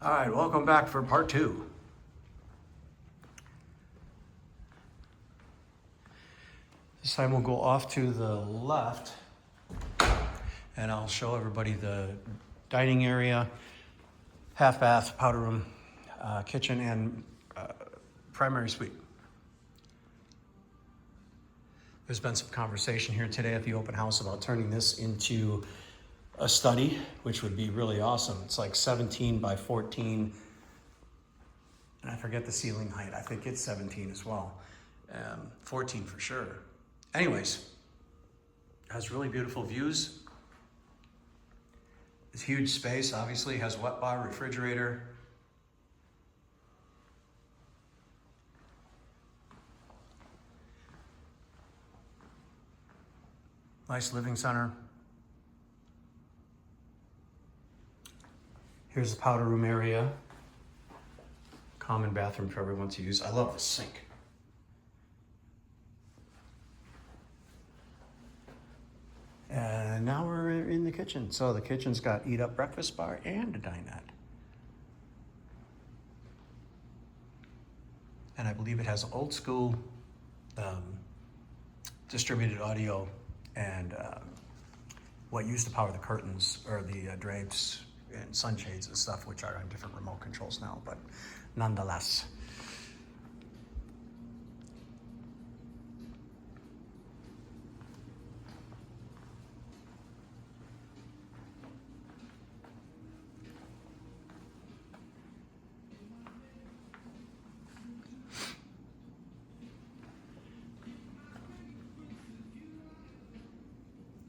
All right, welcome back for part two. This time we'll go off to the left and I'll show everybody the dining area, half bath, powder room, kitchen, and primary suite. There's been some conversation here today at the open house about turning this into a study, which would be really awesome. It's like 17 by 14, and I forget the ceiling height. I think it's 17 as well, 14 for sure. Anyways, has really beautiful views. It's huge space, obviously, has wet bar, refrigerator. Nice living center. Here's the powder room area. Common bathroom for everyone to use. I love the sink. And now we're in the kitchen. So the kitchen's got eat up breakfast bar and a dinette. And I believe it has old school distributed audio and what used to power the curtains or the drapes and sunshades and stuff, which are on different remote controls now, but nonetheless.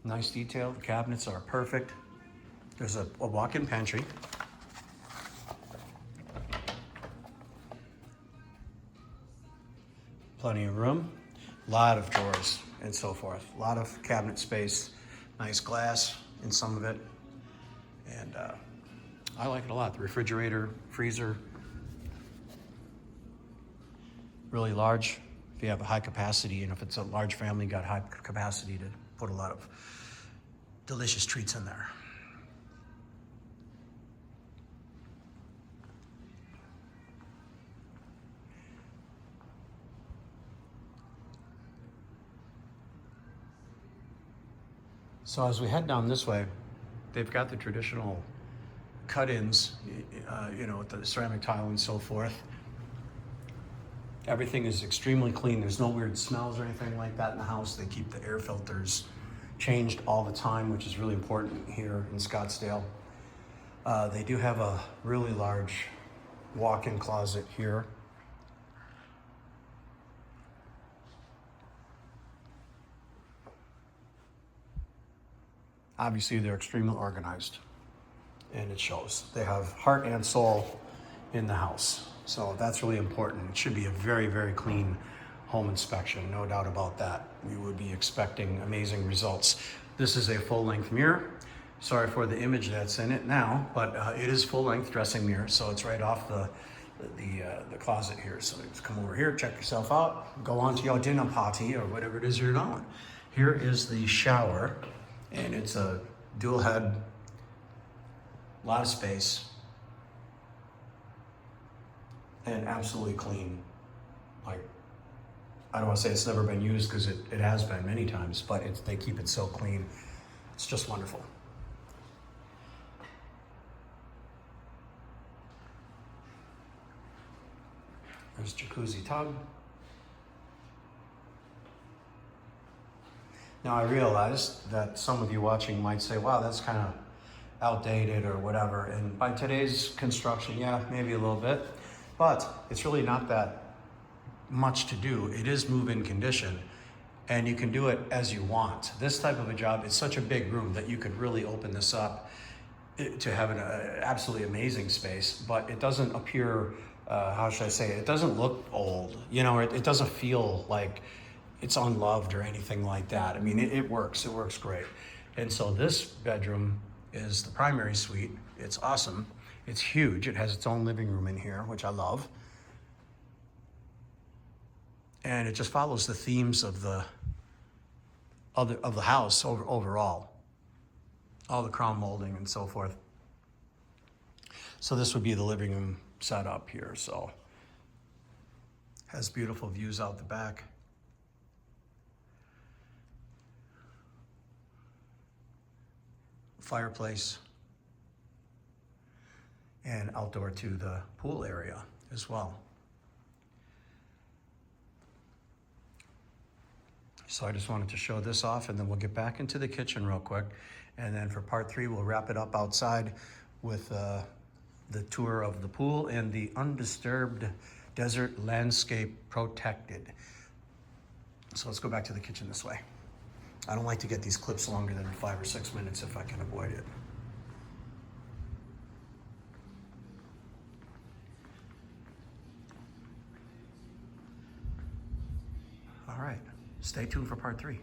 Nice detail. The cabinets are perfect. There's a walk-in pantry. Plenty of room. A lot of drawers and so forth. A lot of cabinet space. Nice glass in some of it. And I like it a lot. The refrigerator, freezer. Really large. If you have a high capacity, and if it's a large family, got high capacity to put a lot of delicious treats in there. So as we head down this way, they've got the traditional cut-ins, with the ceramic tile and so forth. Everything is extremely clean. There's no weird smells or anything like that in the house. They keep the air filters changed all the time, which is really important here in Scottsdale. They do have a really large walk-in closet here. Obviously, they're extremely organized, and it shows. They have heart and soul in the house, so that's really important. It should be a very, very clean home inspection, no doubt about that. We would be expecting amazing results. This is a full-length mirror. Sorry for the image that's in it now, but it is full-length dressing mirror, so it's right off the closet here. So just come over here, check yourself out, go on to your dinner party or whatever it is you're going. Here is the shower, and it's a dual head, a lot of space, and absolutely clean. Like, I don't want to say it's never been used, because it has been many times, but they keep it so clean. It's just wonderful. There's jacuzzi tub. Now I realized that some of you watching might say, wow, that's kind of outdated or whatever. And by today's construction, yeah, maybe a little bit, but it's really not that much to do. It is move-in condition, and you can do it as you want. This type of a job, it's such a big room that you could really open this up to have an absolutely amazing space, but it doesn't appear, how should I say it doesn't look old. It doesn't feel like it's unloved or anything like that. I mean, it works great. And so this bedroom is the primary suite. It's awesome. It's huge. It has its own living room in here, which I love. And it just follows the themes of the house overall. All the crown molding and so forth. So this would be the living room setup here. So has beautiful views out the back. Fireplace. And outdoor to the pool area as well. So I just wanted to show this off, and then we'll get back into the kitchen real quick. And then for part 3, we'll wrap it up outside with the tour of the pool and the undisturbed desert landscape protected. So let's go back to the kitchen this way. I don't like to get these clips longer than 5 or 6 minutes if I can avoid it. All right, stay tuned for part 3.